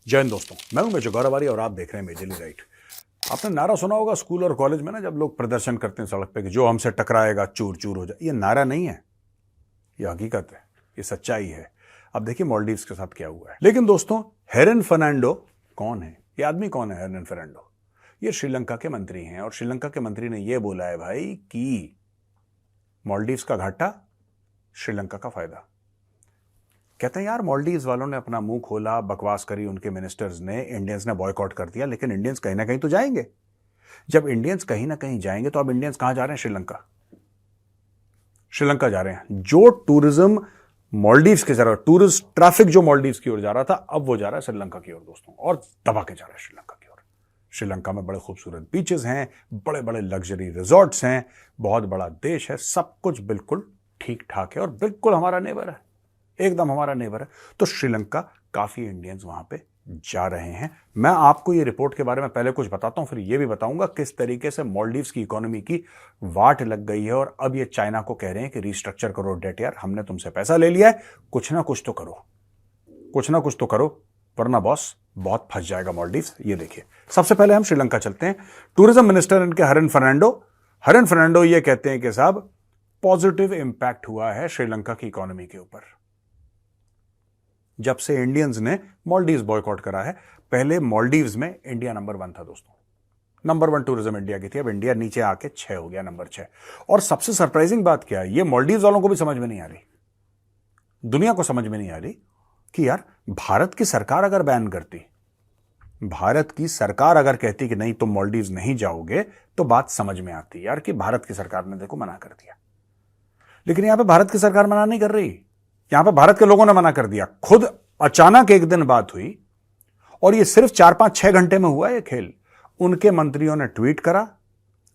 जय हिंद दोस्तों, मैं हूं मेजर गौरवारी और आप देख रहे हैं मेजरली राइट। आपने नारा सुना होगा स्कूल और कॉलेज में ना, जब लोग प्रदर्शन करते हैं सड़क पे कि जो हमसे टकराएगा चूर चूर हो जाए। ये नारा नहीं है, ये हकीकत है, ये सच्चाई है। अब देखिए मालदीव्स के साथ क्या हुआ है। लेकिन दोस्तों, हेरन फर्नांडो कौन है? ये आदमी कौन है हेरन फर्नांडो? ये श्रीलंका के मंत्री हैं और श्रीलंका के मंत्री ने यह बोला है भाई कि मालदीव्स का घाटा, श्रीलंका का फायदा। कहते हैं यार मालदीव्स वालों ने अपना मुंह खोला, बकवास करी उनके मिनिस्टर्स ने, इंडियंस ने बॉयकॉट कर दिया, लेकिन इंडियंस कहीं ना कहीं तो जाएंगे। जब इंडियंस कहीं ना कहीं जाएंगे तो अब इंडियंस कहां जा रहे हैं? श्रीलंका। श्रीलंका जा रहे हैं। जो टूरिज्म मालदीव्स के जा रहा, टूरिस्ट ट्रैफिक जो मालदीव्स की ओर जा रहा था, अब वो जा रहा है श्रीलंका की ओर दोस्तों, और दबा के जा रहा है श्रीलंका की ओर। श्रीलंका में बड़े खूबसूरत बीचेस हैं, बड़े बड़े लग्जरी रिजॉर्ट्स हैं, बहुत बड़ा देश है, सब कुछ बिल्कुल ठीक ठाक है और बिल्कुल हमारा नेबर है, एकदम हमारा नेबर है। तो श्रीलंका काफी इंडियंस वहां पे जा रहे हैं। मैं आपको ये रिपोर्ट के बारे में पहले कुछ बताता हूं, फिर ये भी बताऊंगा किस तरीके से मालदीव्स की इकोनॉमी की वाट लग गई है और अब ये चाइना को कह रहे हैं कि रिस्ट्रक्चर करो डेट, यार हमने तुमसे पैसा ले लिया है, कुछ ना कुछ तो करो, कुछ ना कुछ तो करो, वरना बॉस बहुत फंस जाएगा मालदीव्स। ये देखिए, सबसे पहले हम श्रीलंका चलते हैं। टूरिज्म मिनिस्टर इनके हेरन फर्नांडो ये कहते हैं कि साहब पॉजिटिव इंपैक्ट हुआ है श्रीलंका की इकोनॉमी के ऊपर जब से इंडियंस ने मालदीव्स बॉयकॉट करा है। पहले मालदीव्स में इंडिया नंबर 1 था दोस्तों, नंबर 1 टूरिज्म इंडिया की थी, अब इंडिया नीचे आके 6 हो गया, नंबर 6। और सबसे सरप्राइजिंग बात क्या है, ये मालदीव्स वालों को भी समझ में नहीं आ रही, दुनिया को समझ में नहीं आ रही कि यार भारत की सरकार अगर बैन करती, भारत की सरकार अगर कहती कि नहीं तुम मालदीव्स नहीं जाओगे, तो बात समझ में आती यार कि भारत की सरकार ने देखो मना कर दिया। लेकिन यहां पे भारत की सरकार मना नहीं कर रही, यहां पे भारत के लोगों ने मना कर दिया। खुद अचानक एक दिन बात हुई और ये सिर्फ 4-5-6 घंटे में हुआ ये खेल। उनके मंत्रियों ने ट्वीट करा,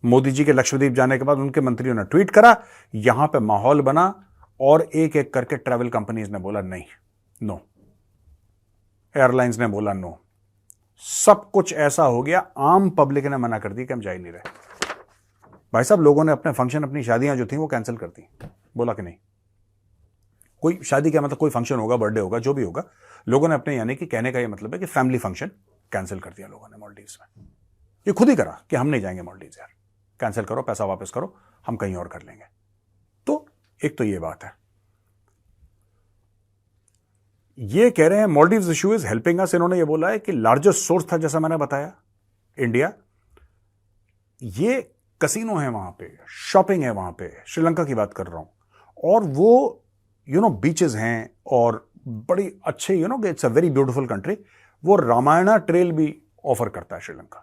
मोदी जी के लक्षद्वीप जाने के बाद उनके मंत्रियों ने ट्वीट करा, यहां पे माहौल बना और एक एक करके ट्रैवल कंपनीज ने बोला नहीं, नो, एयरलाइंस ने बोला नो, सब कुछ ऐसा हो गया, आम पब्लिक ने मना कर दी कि हम जा ही नहीं रहे। भाई साहब, लोगों ने अपने फंक्शन, अपनी शादियां जो थी वो कैंसिल कर दी, बोला कि नहीं, कोई शादी क्या मतलब, कोई फंक्शन होगा, बर्थडे होगा, जो भी होगा, लोगों ने अपने, यानी कि कहने का ये मतलब है कि फैमिली फंक्शन कैंसिल कर दिया लोगों ने मालदीव्स में। ये खुद ही करा कि हम नहीं जाएंगे मालदीव्स, यार कैंसिल करो, पैसा वापस करो, हम कहीं और कर लेंगे। तो एक तो ये बात है, ये कह रहे हैं Maldives issue is helping us. इन्होंने ये बोला है कि लार्जेस्ट सोर्स था, जैसा मैंने बताया, इंडिया। ये कसिनो है वहां पे, शॉपिंग है वहां पे, श्रीलंका की बात कर रहा हूं, और वो बीचेस हैं और बड़ी अच्छे, it's a very beautiful country. वो रामायणा ट्रेल भी ऑफर करता है श्रीलंका।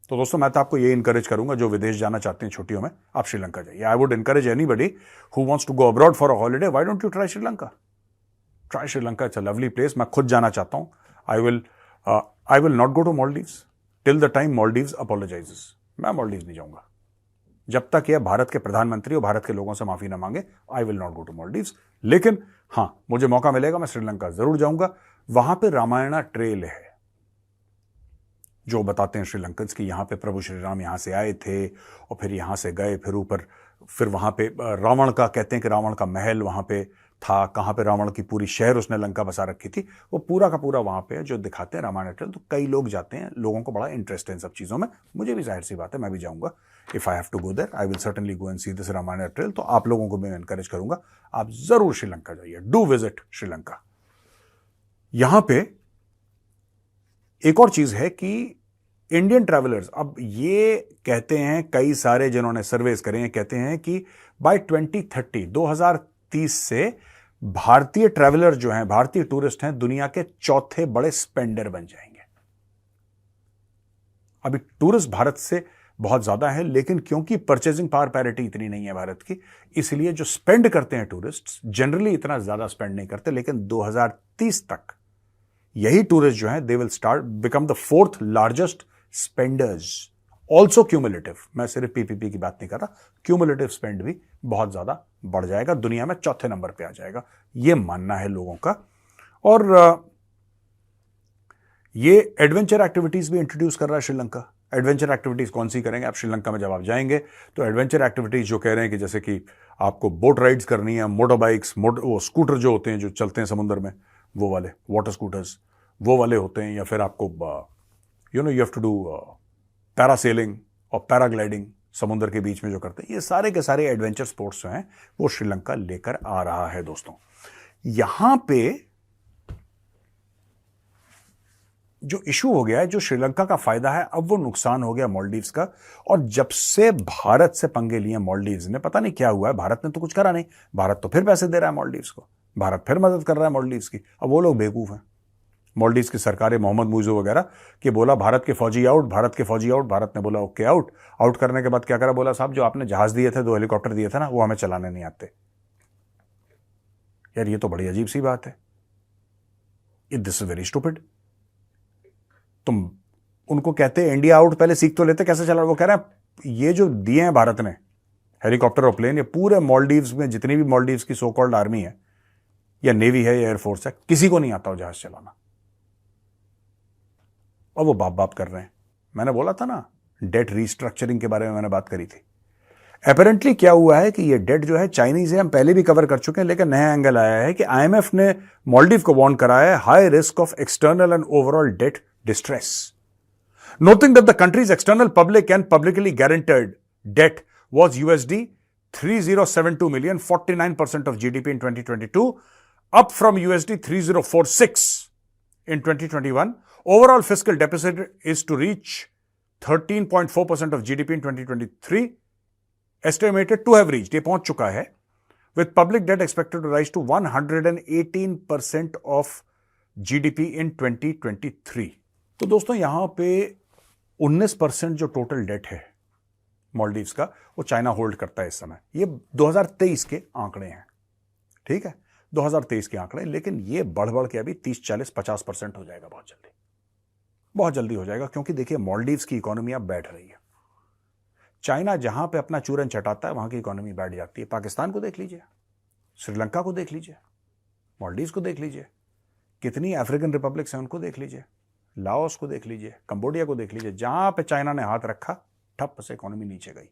तो दोस्तों, मैं तो आपको ये इंकरेज करूंगा, जो विदेश जाना चाहते हैं छुट्टियों में, आप श्रीलंका जाइए। I would encourage anybody who wants to go abroad for a holiday, why don't you try Sri Lanka? Try Sri Lanka, it's a lovely place. मैं खुद जाना चाहता हूं। आई will not go to Maldives till the time Maldives अपोलोजाइजेस। मैं मालदीव्स नहीं जाऊंगा जब तक यह भारत के प्रधानमंत्री और भारत के लोगों से माफी ना मांगे। I will not go to Maldives. लेकिन हां, मुझे मौका मिलेगा, मैं श्रीलंका जरूर जाऊंगा। वहां पे रामायणा ट्रेल है, जो बताते हैं श्रीलंकन्स कि यहां पे प्रभु श्री राम यहां से आए थे और फिर यहां से गए, फिर ऊपर, फिर वहां पे रावण का, कहते हैं कि रावण का महल वहां पे था, कहां पे रावण की पूरी शहर उसने लंका बसा रखी थी, वो पूरा का पूरा वहां पे है, जो दिखाते हैं रामायण ट्रेल। तो कई लोग जाते हैं, लोगों को बड़ा इंटरेस्ट है इन सब चीजों में, मुझे भी जाहिर सी बात है, मैं भी जाऊंगा। If I have to go there, I will certainly go and see this Ramayana trail. तो आप लोगों को मैं एनकरेज करूंगा, आप जरूर श्रीलंका जाइए, डू विजिट श्रीलंका। यहां पे एक और चीज है कि इंडियन ट्रैवलर्स, अब ये कहते हैं कई सारे जिन्होंने सर्वेस करे हैं, कहते हैं कि बाय 2030 से भारतीय ट्रैवलर जो हैं, भारतीय टूरिस्ट हैं, दुनिया के चौथे बड़े स्पेंडर बन जाएंगे। अभी टूरिस्ट भारत से बहुत ज्यादा है, लेकिन क्योंकि परचेजिंग पावर पैरिटी इतनी नहीं है भारत की, इसलिए जो स्पेंड करते हैं टूरिस्ट जनरली इतना ज्यादा स्पेंड नहीं करते। लेकिन 2030 तक यही टूरिस्ट जो है, they will start become the 4th largest spenders, also cumulative. मैं सिर्फ पीपीपी की बात नहीं कर रहा, क्यूमुलेटिव स्पेंड भी बहुत ज्यादा बढ़ जाएगा, दुनिया में चौथे नंबर पे आ जाएगा, ये मानना है लोगों का। और ये एडवेंचर एक्टिविटीज भी इंट्रोड्यूस कर रहा है श्रीलंका। एडवेंचर एक्टिविटीज कौन सी करेंगे आप श्रीलंका में? जब आप जाएंगे तो एडवेंचर एक्टिविटीज जो कह रहे हैं कि जैसे कि आपको बोट राइड्स करनी है, मोटर बाइक्स, वो स्कूटर जो होते हैं जो चलते हैं समुद्र में, वो वाले वाटर स्कूटर्स, वो वाले होते हैं, या फिर आपको you have to do parasailing और पैराग्लाइडिंग समुद्र के बीच में जो करते हैं, ये सारे के सारे एडवेंचर स्पोर्ट्स जो हैं वो श्रीलंका लेकर आ रहा है दोस्तों। यहां पे जो इशू हो गया है, जो श्रीलंका का फायदा है, अब वो नुकसान हो गया मालदीव्स का। और जब से भारत से पंगे लिए मालदीव्स ने, पता नहीं क्या हुआ है, भारत ने तो कुछ करा नहीं, भारत तो फिर पैसे दे रहा है मालदीव्स को, भारत फिर मदद कर रहा है मालदीव्स की। अब वो लोग बेवकूफ हैं, मालदीव्स की सरकारें, मोहम्मद मुइज़ू वगैरह, कि बोला भारत के फौजी आउट, भारत के फौजी आउट, भारत ने बोला ओके आउट। आउट करने के बाद क्या करा, बोला साहब जो आपने जहाज दिए थे, 2 हेलीकॉप्टर दिए थे ना, वो हमें चलाने नहीं आते। यार ये तो बड़ी अजीब सी बात है, दिस इज वेरी स्टूपिड। तुम उनको कहते इंडिया आउट, पहले सीख तो लेते कैसे चला। वो कह रहे हैं ये जो दिए हैं भारत ने हेलीकॉप्टर और प्लेन, ये पूरे मालदीव्स में जितनी भी मालदीव्स की सो कॉल्ड आर्मी है या नेवी है या एयरफोर्स है, किसी को नहीं आता हो जहाज चलाना। और वो बाप बाप कर रहे हैं। मैंने बोला था ना, डेट रीस्ट्रक्चरिंग के बारे में मैंने बात करी थी। अपेरेंटली क्या हुआ है कि ये डेट जो है चाइनीज है, हम पहले भी कवर कर चुके हैं, लेकिन नया एंगल आया है कि आईएमएफ ने मालदीव को वार्न कराया है, high risk of external and overall debt distress. Noting that the country's external public and publicly guaranteed debt was USD 3072 million, 49% of GDP in 2022, up from USD 3046 in 2021. Overall fiscal deficit is to reach 13.4% of GDP in 2023, estimated to have reached, ये पहुंच चुका है, with public debt expected to rise to 118% of GDP in 2023. तो दोस्तों यहां पे 19% जो total date है मालदीव्स का, वो चाइना होल्ड करता है इस समय। ये 2023 के आंकड़े हैं, ठीक है, 2023 के आंकड़े, लेकिन ये बढ़ बढ़ के अभी 30, 40, 50% हो जाएगा बहुत जल्दी, बहुत जल्दी हो जाएगा। क्योंकि देखिए मालदीव्स की इकोनॉमी अब बैठ रही है। चाइना जहां पे अपना चूरन चटाता है वहां की इकोनॉमी बैठ जाती है। पाकिस्तान को देख लीजिए, श्रीलंका को देख लीजिए, मालदीव्स को देख लीजिए, कितनी अफ्रीकन रिपब्लिक्स हैं उनको देख लीजिए, लाओस को देख लीजिए, कंबोडिया को देख लीजिए, जहां पे चाइना ने हाथ रखा ठप से इकोनॉमी नीचे गई।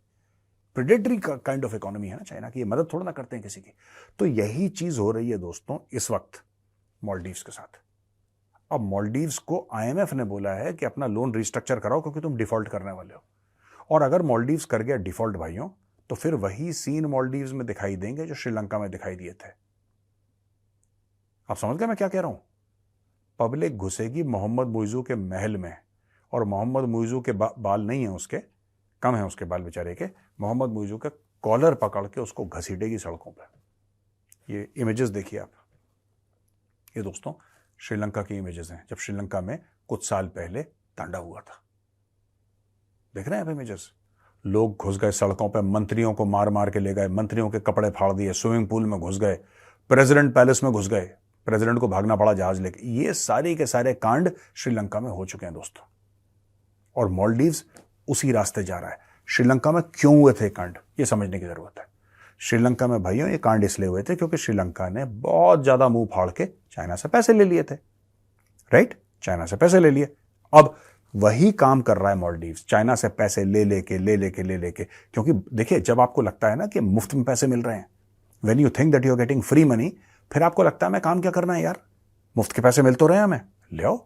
प्रेडेटरी काइंड ऑफ इकोनॉमी है ना चाइना की, ये मदद थोड़ा ना करते हैं किसी की। तो यही चीज हो रही है दोस्तों इस वक्त मालदीव्स के साथ। अब मालदीव्स को आईएमएफ ने बोला है कि अपना लोन रिस्ट्रक्चर कराओ क्योंकि तुम डिफॉल्ट करने वाले हो। और अगर मालदीव्स कर गया डिफॉल्ट भाइयों, तो फिर वही सीन मालदीव्स में दिखाई देंगे जो श्रीलंका में दिखाई दिए थे। आप समझ गए मैं क्या कह रहा हूं? पब्लिक घुसेगी मोहम्मद मुइज़ू के महल में, और मोहम्मद मुइज़ू के बाल नहीं है उसके, कम है उसके बाल बेचारे के, मोहम्मद मुइज़ू का कॉलर पकड़ के उसको घसीटेगी सड़कों पर। ये इमेजेस देखिए आप, ये दोस्तों श्रीलंका की इमेजेस हैं जब श्रीलंका में कुछ साल पहले तांडव हुआ था। देख रहे हैं आप इमेजेस? लोग घुस गए सड़कों पर, मंत्रियों को मार मार के ले गए, मंत्रियों के कपड़े फाड़ दिए, स्विमिंग पूल में घुस गए, प्रेसिडेंट पैलेस में घुस गए, प्रेसिडेंट को भागना पड़ा जहाज लेके। ये सारे के सारे कांड श्रीलंका में हो चुके हैं दोस्तों, और मालदीव्स उसी रास्ते जा रहा है। श्रीलंका में क्यों हुए थे कांड, ये समझने की जरूरत है। श्रीलंका में भाइयों ये कांड इसलिए हुए थे क्योंकि श्रीलंका ने बहुत ज्यादा मुंह फाड़ के चाइना से पैसे ले लिए थे, राइट? चाइना से पैसे ले लिए। अब वही काम कर रहा है मालदीव्स, चाइना से पैसे ले लेके। क्योंकि देखिए, जब आपको लगता है ना कि मुफ्त में पैसे मिल रहे हैं, when you think that you are getting free money, फिर आपको लगता है मैं काम क्या करना है यार, मुफ्त के पैसे मिल तो रहे हैं हमें, ले आओ,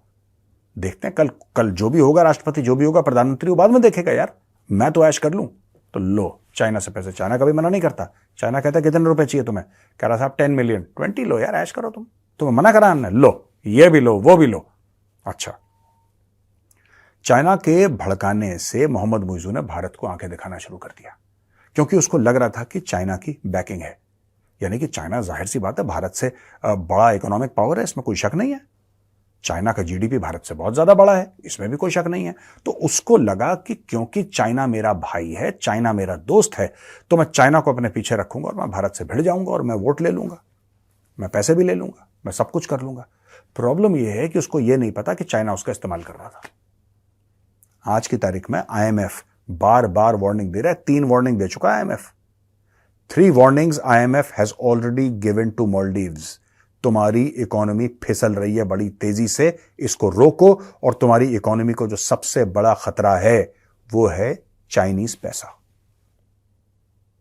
देखते हैं कल जो भी होगा, राष्ट्रपति जो भी होगा, प्रधानमंत्री वो बाद में देखेगा यार, मैं तो ऐश कर लूं। तो लो चाइना से पैसे। चाइना कभी मना नहीं करता। चाइना कहता है कितने रुपए चाहिए तुम्हें? कह रहा साहब 10 मिलियन, 20 लो यार, ऐश करो तुम्हें मना करा हमने, लो ये भी लो वो भी लो। अच्छा, चाइना के भड़काने से मोहम्मद मुइज़ू ने भारत को आंखें दिखाना शुरू कर दिया, क्योंकि उसको लग रहा था कि चाइना की बैकिंग है। यानी कि चाइना, जाहिर सी बात है, भारत से बड़ा इकोनॉमिक पावर है, इसमें कोई शक नहीं है। चाइना का जीडीपी भारत से बहुत ज्यादा बड़ा है, इसमें भी कोई शक नहीं है। तो उसको लगा कि क्योंकि चाइना मेरा भाई है, चाइना मेरा दोस्त है, तो मैं चाइना को अपने पीछे रखूंगा और मैं भारत से भिड़ जाऊंगा और मैं वोट ले लूंगा, मैं पैसे भी ले लूंगा, मैं सब कुछ कर लूंगा। प्रॉब्लम यह है कि उसको यह नहीं पता कि चाइना उसका इस्तेमाल कर रहा था। आज की तारीख में आईएमएफ बार बार वार्निंग दे रहा है, 3 वार्निंग दे चुका है IMF. 3 warnings IMF has already given to Maldives. तुम्हारी इकोनॉमी फिसल रही है बड़ी तेजी से, इसको रोको। और तुम्हारी इकोनॉमी को जो सबसे बड़ा खतरा है वो है चाइनीज पैसा।